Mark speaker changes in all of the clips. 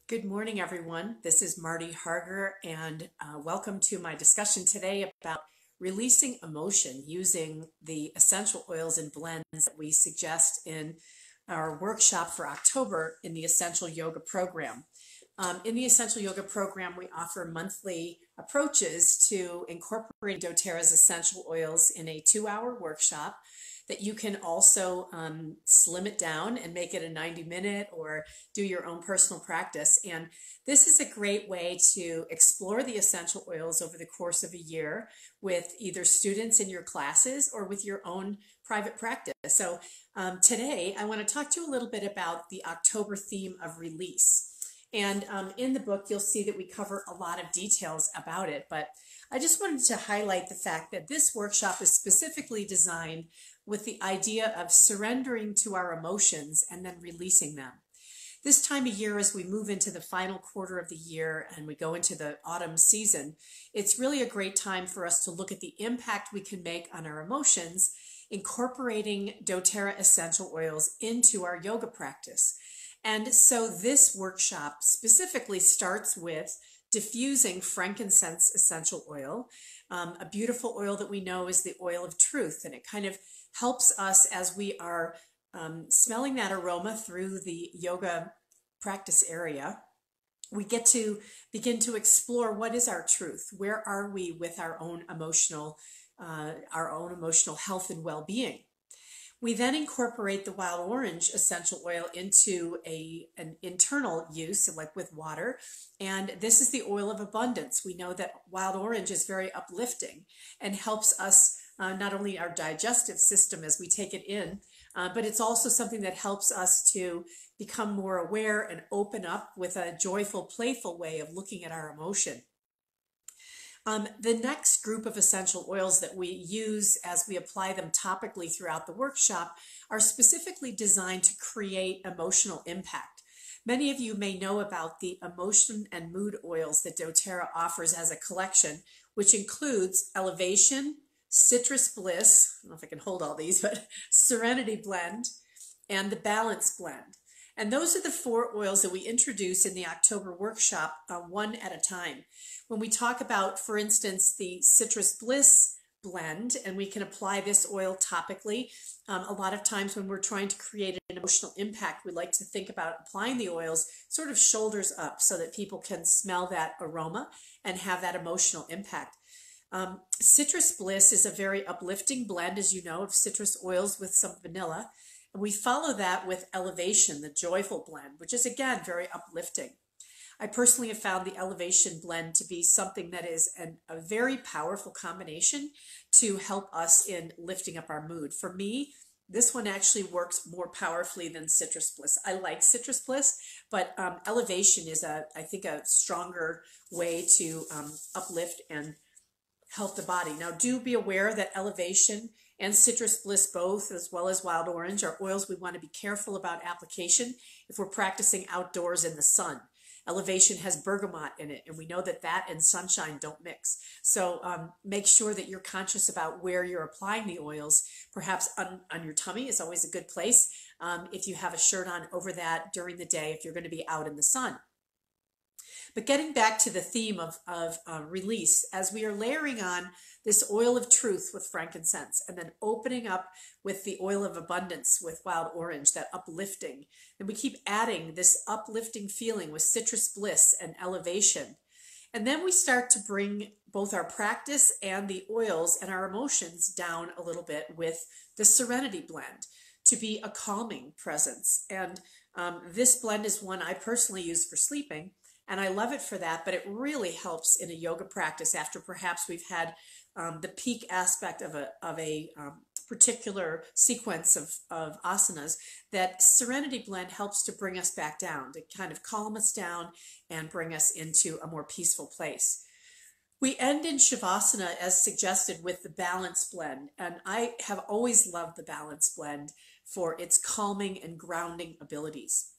Speaker 1: Good morning, everyone. This is Marty Harger, and welcome to my discussion today about releasing emotion using the essential oils and blends that we suggest in our workshop for October in the Essential Yoga Program. In the Essential Yoga Program, we offer monthly approaches to incorporating doTERRA's essential oils in a 2-hour workshop that you can also slim it down and make it a 90-minute or do your own personal practice. And this is a great way to explore the essential oils over the course of a year with either students in your classes or with your own private practice. So today I want to talk to you a little bit about the October theme of release. And in the book, you'll see that we cover a lot of details about it, but I just wanted to highlight the fact that this workshop is specifically designed with the idea of surrendering to our emotions and then releasing them. This time of year, as we move into the final quarter of the year and we go into the autumn season, it's really a great time for us to look at the impact we can make on our emotions, incorporating doTERRA essential oils into our yoga practice. And so this workshop specifically starts with diffusing frankincense essential oil, a beautiful oil that we know is the oil of truth, and it kind of helps us as we are smelling that aroma through the yoga practice area. We get to begin to explore what is our truth, where are we with our own emotional health and well-being. We then incorporate the wild orange essential oil into an internal use, like with water, and this is the oil of abundance. We know that wild orange is very uplifting and helps us not only our digestive system as we take it in, but it's also something that helps us to become more aware and open up with a joyful, playful way of looking at our emotion. The next group of essential oils that we use as we apply them topically throughout the workshop are specifically designed to create emotional impact. Many of you may know about the emotion and mood oils that doTERRA offers as a collection, which includes Elevation, Citrus Bliss, I don't know if I can hold all these, but Serenity Blend, and the Balance Blend. And those are the 4 oils that we introduce in the October workshop, one at a time. When we talk about, for instance, the Citrus Bliss blend, and we can apply this oil topically, a lot of times when we're trying to create an emotional impact, we like to think about applying the oils sort of shoulders up so that people can smell that aroma and have that emotional impact. Citrus Bliss is a very uplifting blend, as you know, of citrus oils with some vanilla. And we follow that with Elevation, the joyful blend, which is again very uplifting. I personally have found the Elevation blend to be something that is a very powerful combination to help us in lifting up our mood. For me, this one actually works more powerfully than Citrus Bliss. I like Citrus Bliss, but Elevation is, I think, a stronger way to uplift and help the body. Now, do be aware that Elevation and Citrus Bliss both, as well as wild orange, are oils we want to be careful about application if we're practicing outdoors in the sun. Elevation has bergamot in it, and we know that that and sunshine don't mix. So make sure that you're conscious about where you're applying the oils. Perhaps on your tummy is always a good place if you have a shirt on over that during the day if you're going to be out in the sun. But getting back to the theme of release, as we are layering on this oil of truth with frankincense and then opening up with the oil of abundance with wild orange, that uplifting, and we keep adding this uplifting feeling with Citrus Bliss and Elevation. And then we start to bring both our practice and the oils and our emotions down a little bit with the Serenity blend to be a calming presence. And this blend is one I personally use for sleeping. And I love it for that, but it really helps in a yoga practice after perhaps we've had the peak aspect of a particular sequence of asanas. That Serenity blend helps to bring us back down, to kind of calm us down and bring us into a more peaceful place. We end in Shavasana as suggested with the Balance blend, and I have always loved the Balance blend for its calming and grounding abilities.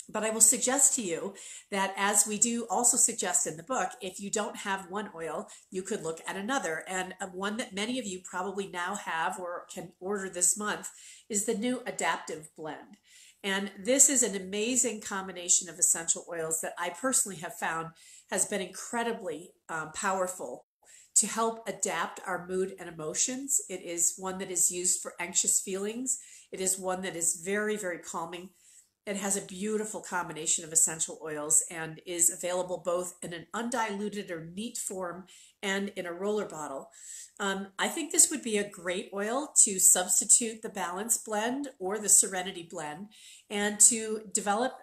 Speaker 1: But I will suggest to you that, as we do also suggest in the book, if you don't have one oil, you could look at another. And one that many of you probably now have or can order this month is the new Adaptiv blend. And this is an amazing combination of essential oils that I personally have found has been incredibly powerful to help adapt our mood and emotions. It is one that is used for anxious feelings. It is one that is very, very calming. It has a beautiful combination of essential oils and is available both in an undiluted or neat form and in a roller bottle. I think this would be a great oil to substitute the Balance blend or the Serenity blend, and to develop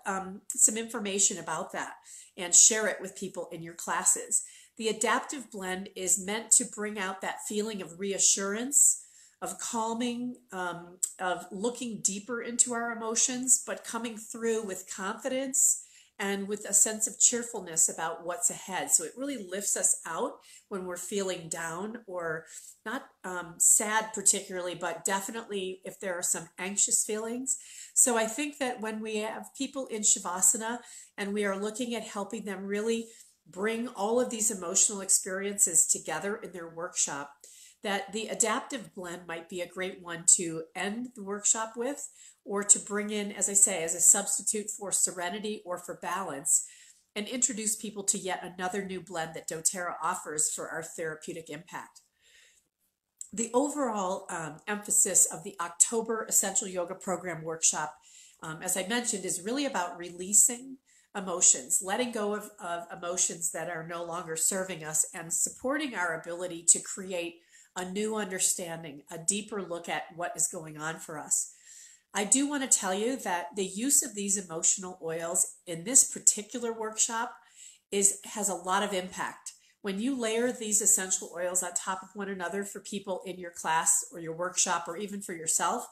Speaker 1: some information about that and share it with people in your classes. The Adaptiv blend is meant to bring out that feeling of reassurance, of calming, of looking deeper into our emotions, but coming through with confidence and with a sense of cheerfulness about what's ahead. So it really lifts us out when we're feeling down, or not sad particularly, but definitely if there are some anxious feelings. So I think that when we have people in Shavasana and we are looking at helping them really bring all of these emotional experiences together in their workshop, that the Adaptiv blend might be a great one to end the workshop with, or to bring in, as I say, as a substitute for Serenity or for Balance, and introduce people to yet another new blend that doTERRA offers for our therapeutic impact. The overall emphasis of the October Essential Yoga Program workshop, as I mentioned, is really about releasing emotions, letting go of emotions that are no longer serving us, and supporting our ability to create a new understanding, a deeper look at what is going on for us. I do want to tell you that the use of these emotional oils in this particular workshop has a lot of impact. When you layer these essential oils on top of one another for people in your class or your workshop, or even for yourself,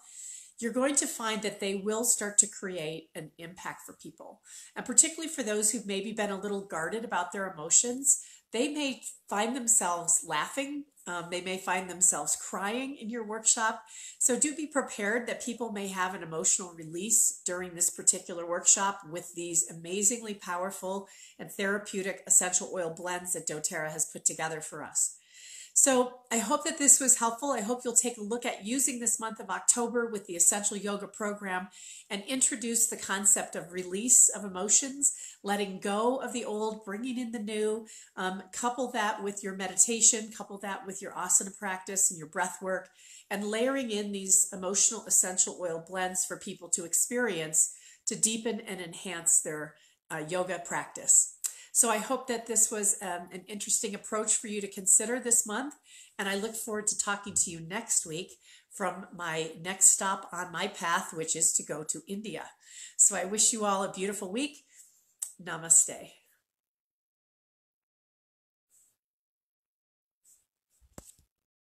Speaker 1: you're going to find that they will start to create an impact for people. And particularly for those who've maybe been a little guarded about their emotions, they may find themselves laughing. They may find themselves crying in your workshop. So do be prepared that people may have an emotional release during this particular workshop with these amazingly powerful and therapeutic essential oil blends that doTERRA has put together for us. So I hope that this was helpful. I hope you'll take a look at using this month of October with the Essential Yoga Program and introduce the concept of release of emotions, letting go of the old, bringing in the new. Couple that with your meditation, couple that with your asana practice and your breath work, and layering in these emotional essential oil blends for people to experience to deepen and enhance their yoga practice. So I hope that this was an interesting approach for you to consider this month, and I look forward to talking to you next week from my next stop on my path, which is to go to India. So I wish you all a beautiful week. Namaste.